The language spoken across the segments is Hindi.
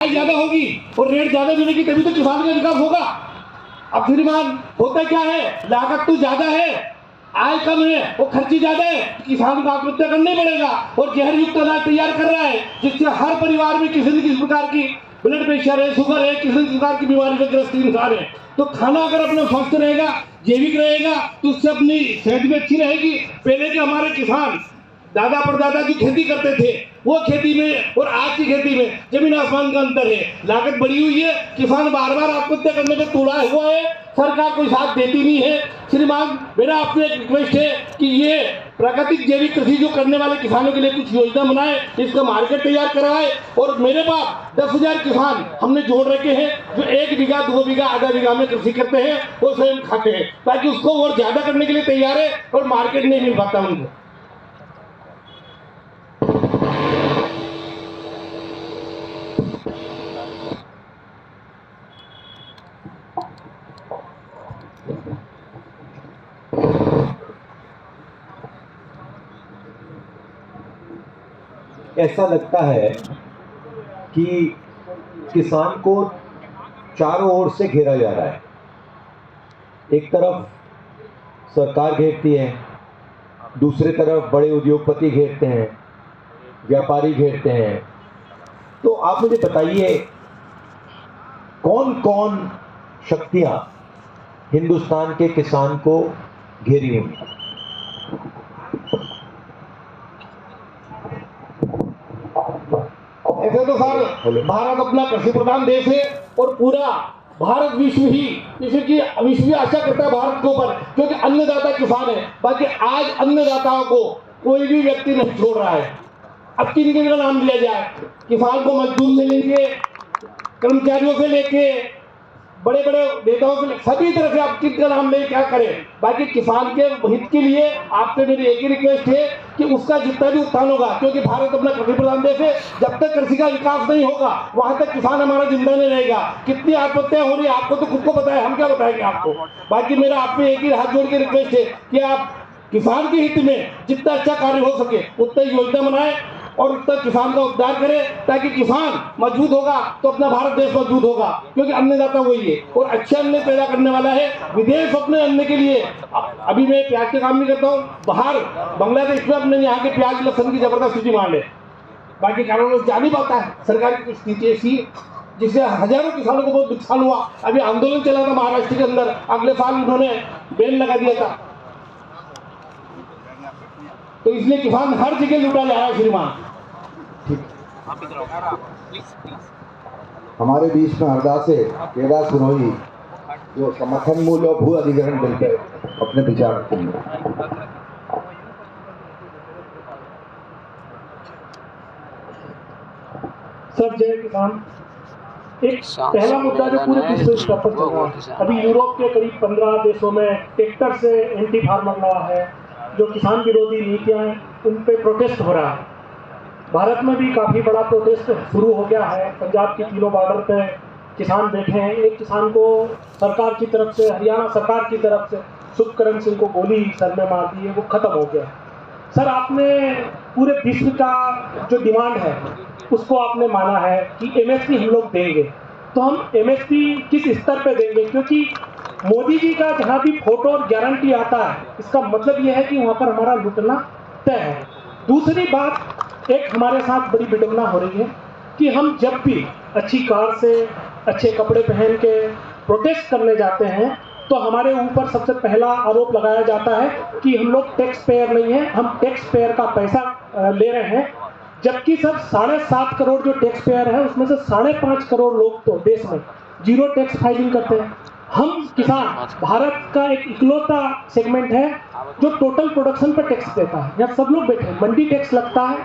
ज्यादा होगी और रेट ज्यादा मिलेगी तभी तो किसान का विकास होगा। अब श्रीमान होता क्या है, लागत तो ज्यादा है, आय कम है, वो खर्ची ज्यादा है, किसान को आत्महत्या करना ही पड़ेगा और जहर युक्त अनाज तैयार कर रहा है, जिससे हर परिवार में किसी न किसी प्रकार की ब्लड प्रेशर है, शुगर है, किसी न प्रकार की बीमारी से ग्रस्त इंसान है। तो खाना अगर अपना स्वस्थ रहेगा, जैविक रहेगा, तो उससे अपनी सेहत भी अच्छी रहेगी। पहले के हमारे किसान दादा परदादा की खेती करते थे, वो खेती में और आज की खेती में जमीन आसमान का अंतर है। लागत बढ़ी हुई है, किसान बार बार आत्महत्या करने पे तुला हुआ है, सरकार कोई साथ देती नहीं है। श्रीमान मेरा आपसे एक रिक्वेस्ट है कि ये प्राकृतिक जैविक कृषि जो करने वाले किसानों के लिए कुछ योजना बनाए, इसका मार्केट तैयार करवाए। और मेरे पास 10,000 किसान हमने जोड़ रखे हैं जो 1 बीघा 2 बीघा आधा बीघा में कृषि करते हैं और स्वयं खाते हैं, ताकि उसको और ज्यादा करने के लिए तैयार है और मार्केट नहीं मिल पाता उनको। ऐसा लगता है कि किसान को चारों ओर से घेरा जा रहा है। एक तरफ सरकार घेरती है, दूसरी तरफ बड़े उद्योगपति घेरते हैं, व्यापारी घेरते हैं। तो आप मुझे बताइए, कौन कौन शक्तियां हिंदुस्तान के किसान को घेरी हुई हैं? ऐसे तो सर भारत अपना कृषि प्रधान देश है और पूरा भारत विश्व भी आशा करता है भारत के ऊपर, क्योंकि अन्नदाता किसान है। बाकी आज अन्नदाताओं को कोई भी व्यक्ति नहीं छोड़ रहा है। अब किन किन का नाम लिया जाए, किसान को मजदूर से लेके, कर्मचारियों से लेके, बड़े बड़े नेताओं से, सभी तरह से आप किसका नाम ले क्या करें। बाकी किसान के हित के लिए आपसे मेरी एक ही रिक्वेस्ट है कि उसका जितना भी उत्थान होगा, क्योंकि भारत अपना कृषि प्रधान देश है, जब तक कृषि का विकास नहीं होगा वहां तक किसान हमारा जिंदा नहीं रहेगा। कितनी आत्महत्या हो रही है आपको तो खुद को पता है, हम क्या बताएंगे आपको। बाकी मेरा आप पे एक ही हाथ जोड़ के रिक्वेस्ट है कि आप किसान के हित में जितना अच्छा कार्य हो सके उतना योजना बनाए और उतना किसान का उद्धार करें, ताकि किसान मजबूत होगा तो अपना भारत देश मजबूत होगा, क्योंकि अन्नदाता वही है और अच्छे अन्न पैदा करने वाला है। विदेश अपने अन्न के लिए, अभी मैं प्याज के काम भी करता हूँ, बाहर बांग्लादेश में अपने यहाँ के प्याज लहसुन की जबरदस्त डिमांड है। बाकी कारणों से जा नहीं पाता है, सरकार की स्थिति ऐसी जिससे हजारों किसानों को बहुत नुकसान हुआ। अभी आंदोलन चला था महाराष्ट्र के अंदर, अगले साल उन्होंने बैन लगा दिया था, तो इसलिए किसान हर जगह लूटा जा रहा है। श्रीमान हमारे बीच में हरदा से केदार सुनोई जो समर्थन मूल्य और भू अधिग्रहण बिल पे अपने विचार रखेंगे। सर जय किसान। एक पहला मुद्दा जो पूरे विश्व स्तर पर चल रहा है, अभी यूरोप के करीब 15 देशों में ट्रैक्टर से एंटी फार्मर लॉ है, जो किसान विरोधी नीतियां हैं उन पे प्रोटेस्ट हो रहा है। भारत में भी काफ़ी बड़ा प्रोटेस्ट शुरू हो गया है। पंजाब की तीनों बॉर्डर पे किसान बैठे हैं। एक किसान को सरकार की तरफ से, हरियाणा सरकार की तरफ से सुखकरण सिंह को गोली सर में मार दी है, वो खत्म हो गया। सर आपने पूरे विश्व का जो डिमांड है उसको आपने माना है कि एमएसपी हम लोग देंगे, तो हम एमएसपी किस स्तर पे देंगे? क्योंकि मोदी जी का जहाँ भी फोटो और गारंटी आता है, इसका मतलब यह है कि वहाँ पर हमारा लुटना तय है। दूसरी बात, एक हमारे साथ बड़ी विडंबना हो रही है कि हम जब भी अच्छी कार से, अच्छे कपड़े पहन के प्रोटेस्ट करने जाते हैं तो हमारे ऊपर सबसे पहला आरोप लगाया जाता है कि हम लोग टैक्स पेयर नहीं हैं, हम टैक्स पेयर का पैसा ले रहे हैं। जबकि सर 7.5 करोड़ जो टैक्स पेयर है उसमें से 5.5 करोड़ लोग तो देश में जीरो टैक्स फाइलिंग करते हैं। हम किसान भारत का एक इकलौता सेगमेंट है जो टोटल प्रोडक्शन पर टैक्स देता है। यहाँ सब लोग बैठे हैं, मंडी टैक्स लगता है,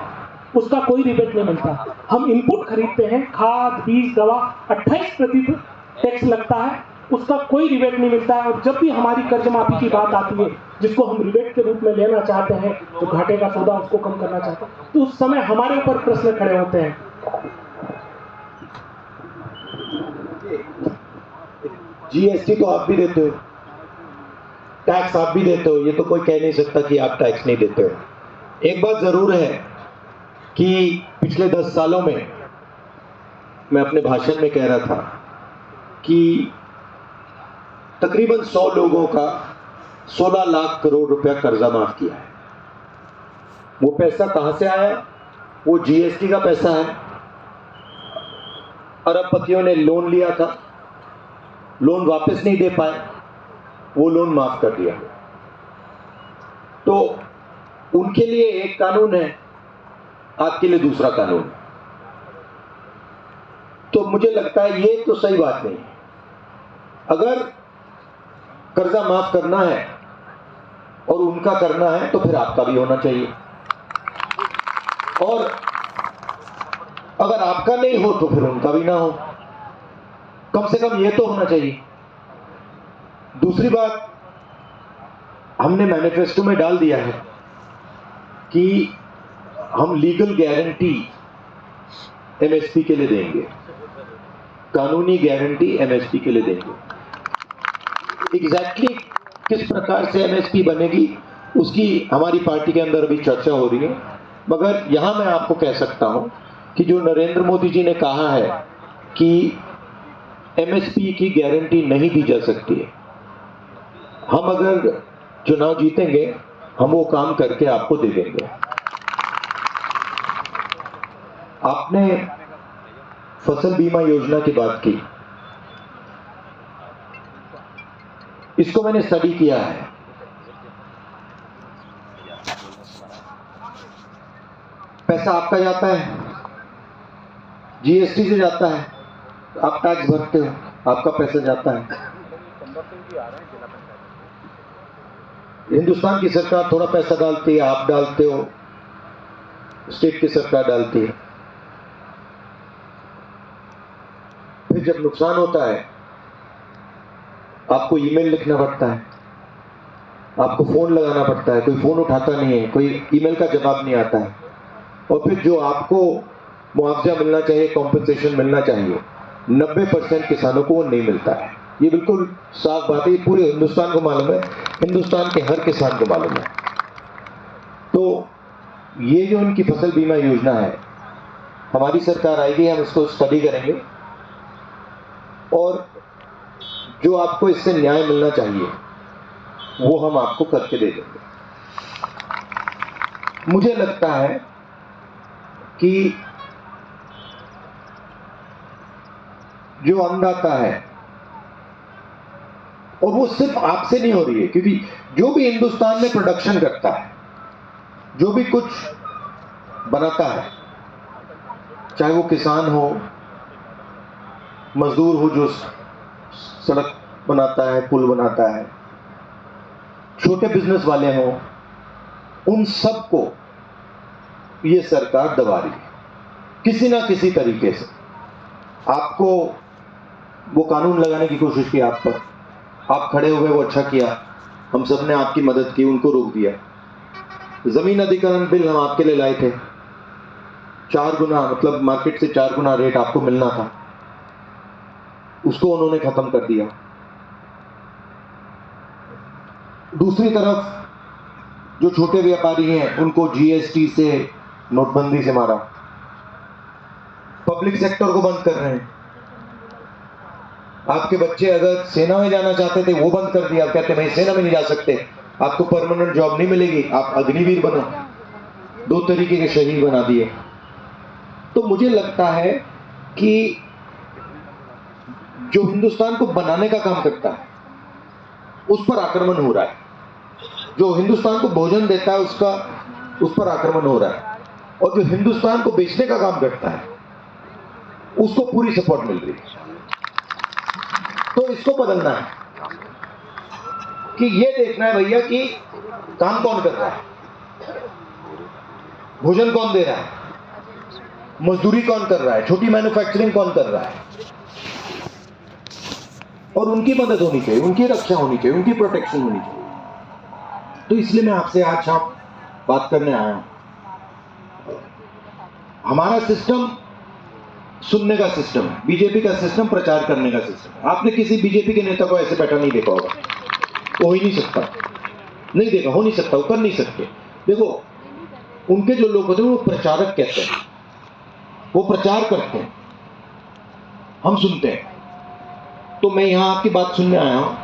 उसका कोई रिबेट नहीं मिलता। हम इनपुट खरीदते हैं, खाद, बीज, दवा, 28% टैक्स लगता है, उसका कोई रिबेट नहीं मिलता है। और जब भी हमारी कर्ज माफी की बात आती है, जिसको हम रिबेट के रूप में लेना चाहते हैं, तो घाटे का सौदा उसको कम करना चाहते हैं, तो उस समय हमारे ऊपर प्रश्न खड़े होते हैं। जीएसटी तो आप भी देते हो, टैक्स आप भी देते हो, ये तो कोई कह नहीं सकता कि आप टैक्स नहीं देते हो। एक बात जरूर है कि पिछले 10 सालों में मैं अपने भाषण में कह रहा था कि तकरीबन 100 लोगों का 16 लाख करोड़ रुपया कर्जा माफ किया है। वो पैसा कहां से आया? वो जीएसटी का पैसा है। अरबपतियों ने लोन लिया था, लोन वापस नहीं दे पाए, वो लोन माफ कर दिया। तो उनके लिए एक कानून है, आपके लिए दूसरा कानून है। तो मुझे लगता है ये तो सही बात नहीं है। अगर कर्जा माफ करना है और उनका करना है तो फिर आपका भी होना चाहिए, और अगर आपका नहीं हो तो फिर उनका भी ना हो। कम से कम ये तो होना चाहिए। दूसरी बात, हमने मैनिफेस्टो में डाल दिया है कि हम लीगल गारंटी एमएसपी के लिए देंगे, कानूनी गारंटी एमएसपी के लिए देंगे। एग्जैक्टली किस प्रकार से एमएसपी बनेगी उसकी हमारी पार्टी के अंदर अभी चर्चा हो रही है, मगर यहां मैं आपको कह सकता हूं कि जो नरेंद्र मोदी जी ने कहा है कि एमएसपी की गारंटी नहीं दी जा सकती है, हम अगर चुनाव जीतेंगे हम वो काम करके आपको दे देंगे। आपने फसल बीमा योजना की बात की, इसको मैंने स्टडी किया है। पैसा आपका जाता है, जीएसटी से जाता है, आप टैक्स भरते हो, आपका पैसा जाता है। हिंदुस्तान की सरकार थोड़ा पैसा डालती है, आप डालते हो, स्टेट की सरकार डालती है। फिर जब नुकसान होता है आपको ईमेल लिखना पड़ता है, आपको फोन लगाना पड़ता है, कोई फोन उठाता नहीं है, कोई ईमेल का जवाब नहीं आता है, और फिर जो आपको मुआवजा मिलना चाहिए, कॉम्पेंसेशन मिलना चाहिए, 90% किसानों को वो नहीं मिलता है। ये बिल्कुल साफ बात है, ये पूरे हिंदुस्तान को मालूम है, हिंदुस्तान के हर किसान को मालूम है। तो ये जो उनकी फसल बीमा योजना है, हमारी सरकार आएगी, हम इसको स्टडी करेंगे और जो आपको इससे न्याय मिलना चाहिए वो हम आपको करके दे देंगे। मुझे लगता है कि जो अन्नदाता है, और वो सिर्फ आपसे नहीं हो रही है, क्योंकि जो भी हिंदुस्तान में प्रोडक्शन करता है, जो भी कुछ बनाता है, चाहे वो किसान हो, मजदूर हो जो सड़क बनाता है, पुल बनाता है, छोटे बिजनेस वाले हों, उन सबको ये सरकार दबा रही है किसी ना किसी तरीके से। आपको वो कानून लगाने की कोशिश की आप पर, आप खड़े हुए, वो अच्छा किया, हम सब ने आपकी मदद की, उनको रोक दिया। जमीन अधिग्रहण बिल हम आपके लिए लाए थे, 4 गुना, मतलब मार्केट से 4 गुना रेट आपको मिलना था, उसको उन्होंने खत्म कर दिया। दूसरी तरफ जो छोटे व्यापारी हैं उनको जीएसटी से, नोटबंदी से मारा, पब्लिक सेक्टर को बंद कर रहे हैं। आपके बच्चे अगर सेना में जाना चाहते थे वो बंद कर दिया, आप कहते भाई सेना में नहीं जा सकते, आपको परमानेंट जॉब नहीं मिलेगी, आप अग्निवीर बनो। 2 तरीके के शहीद बना दिए। तो मुझे लगता है कि जो हिंदुस्तान को बनाने का काम करता है उस पर आक्रमण हो रहा है, जो हिंदुस्तान को भोजन देता है उस पर आक्रमण हो रहा है, और जो हिंदुस्तान को बेचने का काम करता है उसको पूरी सपोर्ट मिल रही है। तो इसको बदलना है कि ये देखना है भैया कि काम कौन कर रहा है, भोजन कौन दे रहा है, मजदूरी कौन कर रहा है, छोटी मैन्युफैक्चरिंग कौन कर रहा है, और उनकी मदद होनी चाहिए, उनकी रक्षा होनी चाहिए, उनकी प्रोटेक्शन होनी चाहिए। तो इसलिए मैं आपसे आज शाम बात करने आया हूं। हमारा सिस्टम सुनने का सिस्टम है, बीजेपी का सिस्टम प्रचार करने का सिस्टम है। आपने किसी बीजेपी के नेता को ऐसे बैठा नहीं देखा होगा, वो हो ही नहीं सकता, नहीं देखा, हो नहीं सकता, वो कर नहीं सकते। देखो उनके जो लोग होते हैं वो प्रचारक कहते हैं, वो प्रचार करते हैं, हम सुनते हैं। तो मैं यहाँ आपकी बात सुनने आया हूँ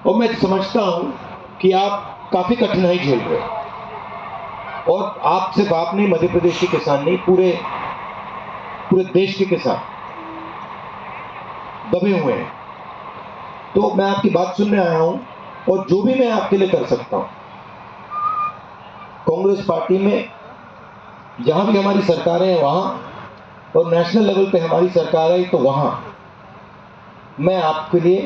और मैं समझता हूँ कि आप काफ़ी कठिनाई झेल रहे हैं और आप सिर्फ आप नहीं, मध्य प्रदेश के किसान नहीं, पूरे देश के किसान दबे हुए हैं। तो मैं आपकी बात सुनने आया हूँ और जो भी मैं आपके लिए कर सकता हूँ, कांग्रेस पार्टी में जहाँ भी हमारी सरकारें हैं वहाँ, और नेशनल लेवल पे हमारी सरकार है तो वहाँ मैं आपके लिए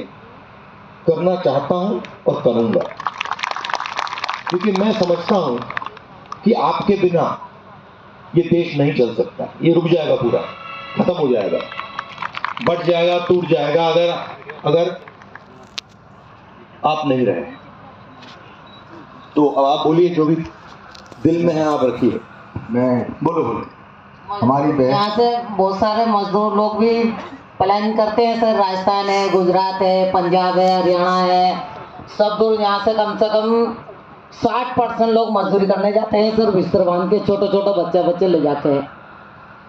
करना चाहता हूँ और करूँगा, क्योंकि मैं समझता हूँ कि आपके बिना ये देश नहीं चल सकता। ये रुक जाएगा, पूरा खत्म हो जाएगा, बट जाएगा, टूट जाएगा अगर आप नहीं रहे। तो अब आप बोलिए, जो भी दिल में है आप रखिए। मैं बोलो। हमारी बहन यहाँ से बहुत सारे मजदूर लोग भी प्लान करते हैं सर। राजस्थान है, गुजरात है, पंजाब है, हरियाणा है, सब दूर यहाँ से कम 60% लोग मजदूरी करने जाते हैं सर। बिस्तर बांध के छोटे बच्चे ले जाते हैं।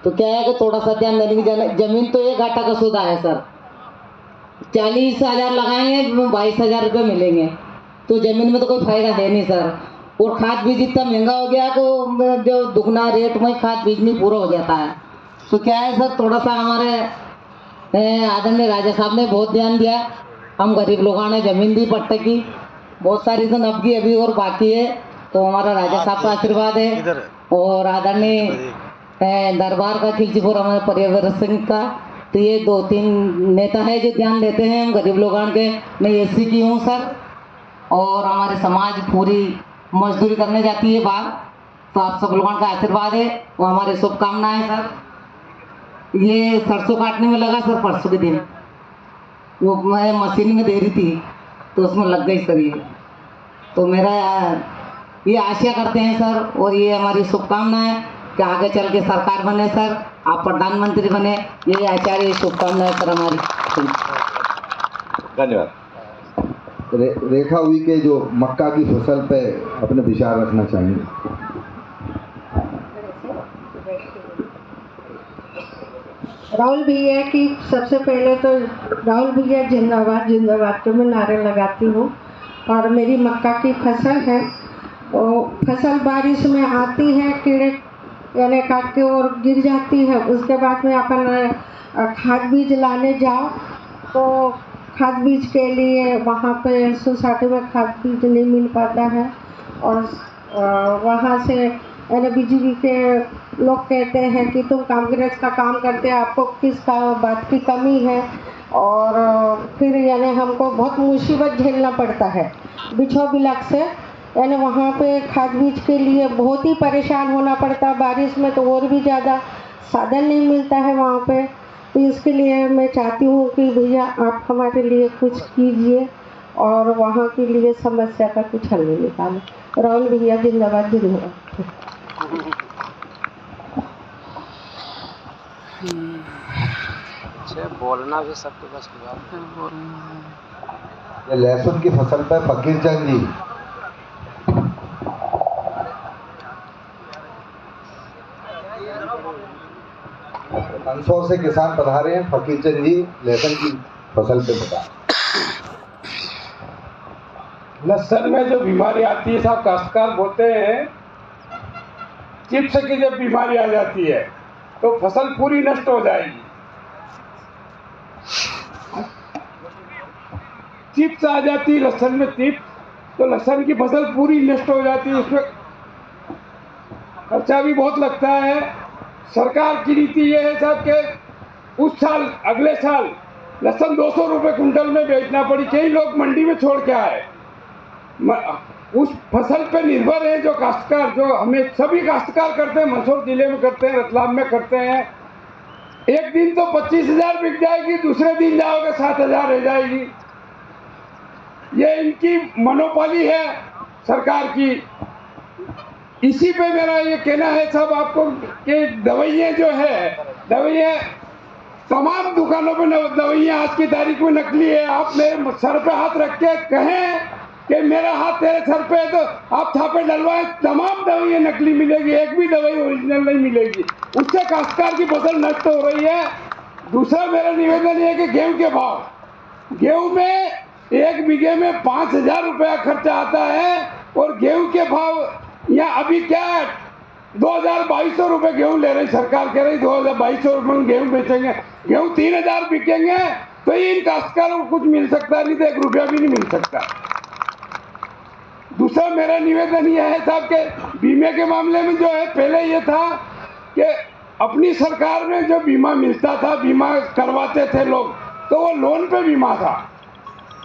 तो क्या है कि थोड़ा सा ध्यान देने की जमीन तो 1 घाटा का सौदा है सर। 40,000 लगाएंगे 22,000 रुपये मिलेंगे, तो जमीन में तो कोई फायदा है नहीं सर। और खाद बीज इतना महंगा हो गया तो जो दुगना रेट में खाद बीज नहीं पूरा हो जाता है। तो क्या है सर, थोड़ा सा हमारे आदरणीय राजा साहब ने बहुत ध्यान दिया। हम गरीब लोगों ने जमीन दी पट्टे की, बहुत सारी तो नबकी अभी और बाकी है। तो हमारा राजा साहब का आशीर्वाद है और आदरणीय दरबार का खिलचीपुर हमारे पर्यावरण सिंह का, तो ये 2-3 नेता है जो ध्यान देते हैं हम गरीब लोगों के। मैं एससी की हूँ सर, और हमारे समाज पूरी मजदूरी करने जाती है बाहर। तो आप सब लोगों का आशीर्वाद है, वो हमारी शुभकामनाएं सर। ये सरसों काटने में लगा सर, परसों के दिन वो मैं मशीन में दे रही थी तो उसमें लग गई सर ये। तो मेरा ये आशा करते हैं सर, और ये हमारी शुभकामनाएं कि आगे चल के सरकार बने सर, आप प्रधानमंत्री बने, ये आचार्य शुभकामनाएं सर हमारी। धन्यवाद। रेखा हुई के जो मक्का की फसल पे अपने विचार रखना चाहिए। राहुल भैया की सबसे पहले तो राहुल भैया जिंदाबाद जिंदाबाद के मैं नारे लगाती हूँ। और मेरी मक्का की फसल है, तो फसल बारिश में आती है, कीड़े यानी काट के और गिर जाती है। उसके बाद में अपन खाद बीज लाने जाओ तो खाद बीज के लिए वहाँ पे सोसाइटी में खाद बीज नहीं मिल पाता है, और वहाँ से यानी बीजेपी के लोग कहते हैं कि तुम कांग्रेस का काम करते हैं, आपको किस का बात की कमी है। और फिर यानी हमको बहुत मुसीबत झेलना पड़ता है बिछो बिलक से, यानी वहाँ पे खाद बीज के लिए बहुत ही परेशान होना पड़ता है। बारिश में तो और भी ज़्यादा साधन नहीं मिलता है वहाँ पे। तो इसके लिए मैं चाहती हूँ कि भैया आप हमारे लिए कुछ कीजिए और वहाँ के लिए समस्या का कुछ हल निकालें। राहुल भैया जिंदाबाद जिंदाबाद। बोलना भी सबके बस की बात है। लहसुन की फसल पर फकीर चंद जी, मंदसौर से किसान पधारे हैं। फकीर चंद जी लहसुन की फसल पे बता। लहसुन में जो बीमारी आती है साहब, काश्तकार बोलते हैं चिप्स की जब बीमारी आ जाती है तो फसल पूरी नष्ट हो जाएगी। चिप्स आ जाती है लहसुन में, चिप्स, तो लहसुन की फसल पूरी नष्ट हो जाती है। उसमें खर्चा भी बहुत लगता है। सरकार की नीति ये है साहब कि उस साल अगले साल लहसुन 200 रुपये कुंटल में बेचना पड़ी। कई लोग मंडी में छोड़ के आए। उस फसल पे निर्भर है जो काश्तकार, जो हमें सभी काश्तकार करते हैं, मंदसौर जिले में करते हैं, रतलाम में करते हैं। एक दिन तो 25,000 बिक जाएगी, दूसरे दिन जाओगे 7,000 रह जाएगी। ये इनकी मोनोपोली है सरकार की। इसी पे मेरा ये कहना है साहब आपको कि दवाइयाँ जो है, दवाइयाँ तमाम दुकानों पे दवाइयाँ आज की तारीख में नकली है। आप मेरे सर पे हाथ रख के कहें कि मेरा हाथ तेरे सर पे है तो आप छापे डलवाएं, तमाम दवाइयाँ नकली मिलेगी, एक भी दवाई ओरिजिनल नहीं मिलेगी। उससे काश्तकार की फसल नष्ट हो रही है। दूसरा मेरा निवेदन है कि गेहूं के भाव, गेहूं में 1 बीघे में 5,000 रुपया खर्चा आता है और गेहूं के भाव यहाँ अभी क्या 2,200 रुपये गेहूं ले रही सरकार, कह रही 2,200 रुपये में गेहूं बेचेंगे। गेहूं 3,000 बिकेंगे तो इन काश्तकारों को कुछ मिल सकता नहीं, तो 1 रुपया भी नहीं मिल सकता। दूसरा मेरा निवेदन यह है साहब के बीमे के मामले में जो है, पहले ये था कि अपनी सरकार में जो बीमा मिलता था, बीमा करवाते थे लोग, तो वो लोन पे बीमा था।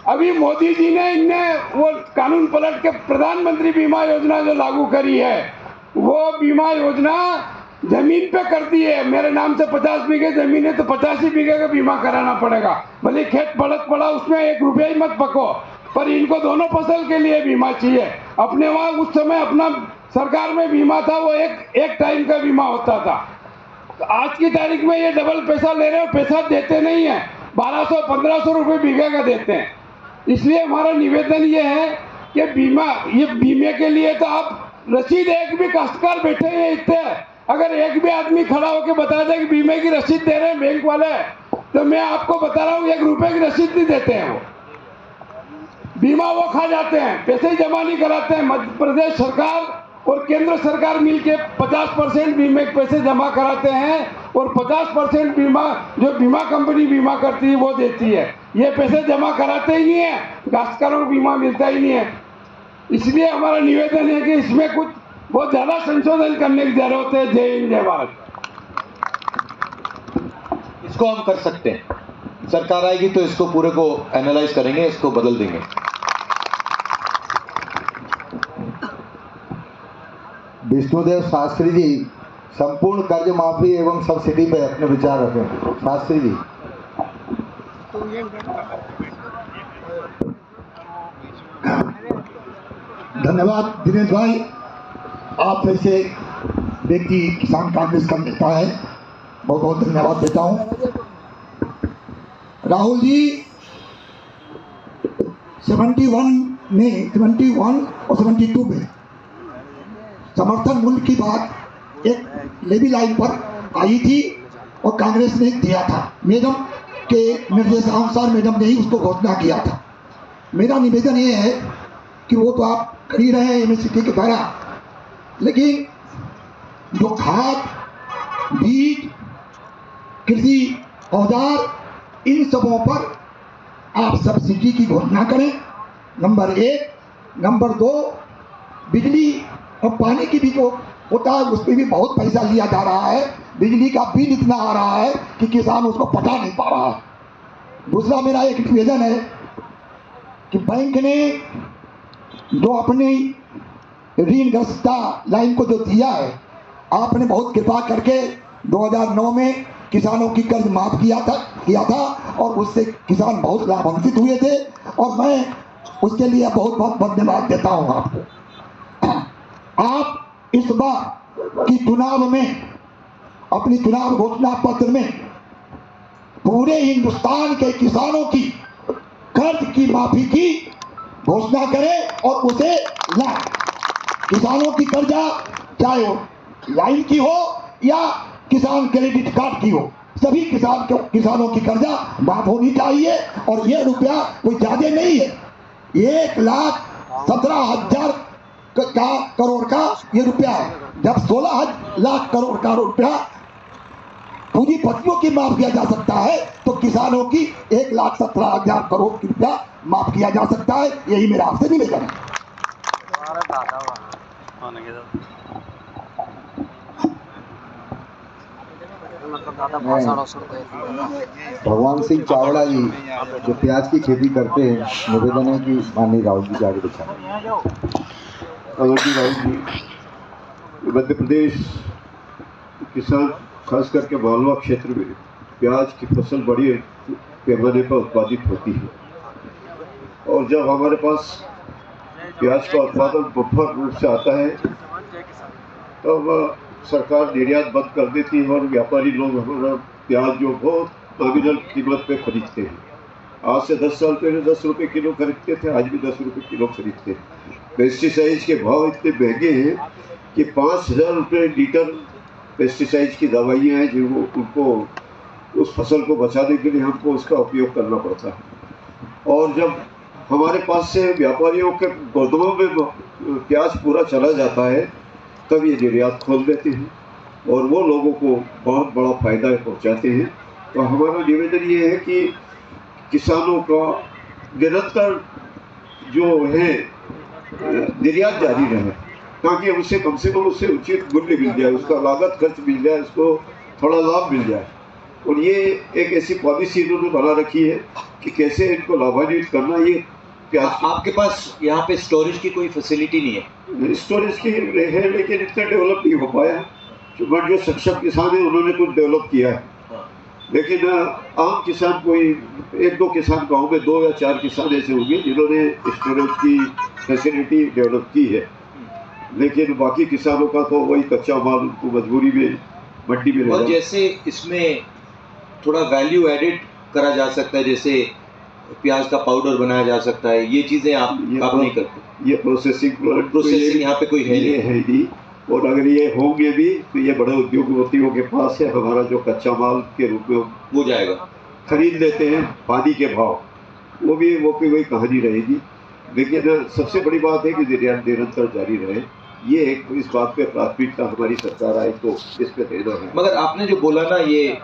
अभी मोदी जी ने इनने वो कानून पलट के प्रधानमंत्री बीमा योजना जो लागू करी है, वो बीमा योजना जमीन पे कर दी है। मेरे नाम से 50 बीघे जमीन है तो 85 बीघे का बीमा कराना पड़ेगा, भले खेत पलट पड़ा उसमें 1 रुपया ही मत पको, पर इनको दोनों फसल के लिए बीमा चाहिए। अपने वहाँ उस समय अपना सरकार में बीमा था, वो एक टाइम का बीमा होता था। तो आज की तारीख में ये डबल पैसा ले रहे हो, पैसा देते नहीं है, 1,200-1,500 रुपये बीघे का देते हैं। इसलिए हमारा निवेदन ये है कि बीमे के लिए तो आप रसीद, एक भी काश्तकार बैठे हैं इतने, अगर एक भी आदमी खड़ा होकर बता दे कि बीमे की रसीद दे रहे हैं बैंक वाले, तो मैं आपको बता रहा हूँ 1 रुपये की रसीद नहीं देते हैं। वो बीमा वो खा जाते हैं, पैसे जमा नहीं कराते हैं। मध्य प्रदेश सरकार और केंद्र सरकार मिलके 50% बीमे के पैसे जमा कराते हैं और 50% बीमा जो बीमा कंपनी बीमा करती है वो देती है। ये पैसे जमा कराते ही नहीं है, काश्तकारों को बीमा मिलता ही नहीं है। इसलिए हमारा निवेदन है कि इसमें कुछ बहुत ज़्यादा संशोधन करने की जरूरत है। जय हिंद, जय भारत। इसको हम कर सकते हैं, सरकार आएगी तो इसको पूरे को एनालाइज करेंगे, इसको बदल देंगे। विष्णुदेव शास्त्री जी संपूर्ण कर्ज माफी एवं सब्सिडी पर अपने विचार रखें। शास्त्री जी। धन्यवाद दिनेश भाई, आप जैसे व्यक्ति किसान कांग्रेस का नेता है, बहुत बहुत धन्यवाद देता हूँ। राहुल जी 71 और 72 में समर्थन मूल्य की बात एक लेवी लाइन पर आई थी और कांग्रेस ने दिया था। मैडम के निर्देशानुसार मैडम ने ही उसको घोषणा किया था। मेरा निवेदन ये है कि वो तो आप कर ही रहे हैं एमएसपी के द्वारा, लेकिन जो खाद, बीज, कृषि औजार, इन सबों पर आप सब्सिडी की घोषणा करें, नंबर 1। नंबर 2, बिजली और पानी की भी जो होता है उस पर भी बहुत पैसा लिया जा रहा है। बिजली का बिल इतना आ रहा है कि किसान उसको पटा नहीं पा रहा है। दूसरा मेरा एक निवेदन है कि बैंक ने जो अपनी ऋणग्रस्तता लाइन को जो दिया है, आपने बहुत कृपा करके 2009 में किसानों की कर्ज माफ किया था और उससे किसान बहुत लाभान्वित हुए थे और मैं उसके लिए बहुत बहुत धन्यवाद देता हूँ आपको। आप इस बार की चुनाव में अपनी चुनाव घोषणा पत्र में पूरे हिंदुस्तान के किसानों की कर्ज की माफी की घोषणा करें और उसे लाएं। किसानों की कर्जा चाहे वो लाइन की हो या किसान क्रेडिट कार्ड की हो, सभी किसानों की कर्जा माफ होनी चाहिए। और ये रुपया कोई ज्यादा नहीं है, 1,17,000 करोड़ का ये रुपया है। जब 16 लाख करोड़ का रुपया पूरी फसलों की माफ किया जा सकता है तो किसानों की 1,17,000 करोड़ की रुपया माफ किया जा सकता है। यही मेरा आपसे निवेदन है। भगवान सिंह चावड़ा जी जो प्याज की खेती करते हैं, निवेदन है कि माननीय राहुल जी आगे दिखाएं। राहुल जी, मध्य प्रदेश किसान खास करके मालवा क्षेत्र में प्याज की फसल बड़ी पैमाने पर उत्पादित होती है और जब हमारे पास प्याज का उत्पादन बफर रूप से आता है तो सरकार निर्यात बंद कर देती है और व्यापारी लोग हमारा प्याज जो बहुत नॉमिनल कीमत पे खरीदते हैं। आज से 10 साल पहले 10 रुपये किलो खरीदते थे, आज भी 10 रुपये किलो खरीदते हैं। पेस्टिसाइड्स के भाव इतने महंगे हैं कि 5,000 रुपये लीटर पेस्टिसाइड्स की दवाइयाँ हैं जो उनको उस फसल को बचाने के लिए हमको उसका उपयोग करना पड़ता है। और जब हमारे पास से व्यापारियों के गोदामों में प्याज पूरा चला जाता है तब ये निर्यात खोल देते हैं और वो लोगों को बहुत बड़ा फ़ायदा पहुंचाते हैं। तो हमारा निवेदन ये है कि किसानों का निरंतर जो है निर्यात जारी रहे ताकि उसे कम से कम उससे उचित मूल्य मिल जाए, उसका लागत खर्च मिल जाए, उसको थोड़ा लाभ मिल जाए। और ये एक ऐसी पॉलिसी इन्होंने बना रखी है कि कैसे इनको लाभान्वित करना। ये प्याज आपके पास यहाँ पे स्टोरेज की कोई फैसिलिटी नहीं है? स्टोरेज की है लेकिन इतना डेवलप नहीं हो पाया। बट जो सक्षम किसान है उन्होंने कुछ डेवलप किया है, लेकिन आम किसान कोई 1-2 किसान गाँव में 2 या 4 किसान ऐसे होंगे जिन्होंने स्टोरेज की फैसिलिटी डेवलप की है। लेकिन बाकी किसानों का तो वही कच्चा माल उनको मजबूरी में मंडी में और जैसे इसमें थोड़ा वैल्यू एडिड करा जा सकता है, जैसे प्याज का पाउडर बनाया जा सकता है, ये चीज़ें आप नहीं करते? ये प्रोसेसिंग यहाँ पे कोई है नहीं। और अगर ये होंगे भी तो ये बड़े उद्योगपतियों के पास है। हमारा जो कच्चा माल के रूप में हो जाएगा, खरीद लेते हैं पानी के भाव, वो भी वही कहानी रहेगी। लेकिन सबसे बड़ी बात है कि निर्यात निरंतर जारी रहे। ये एक इस बात पे प्राथमिकता हमारी सरकार आए तो इस पे देना है। मगर आपने जो बोला ना, ये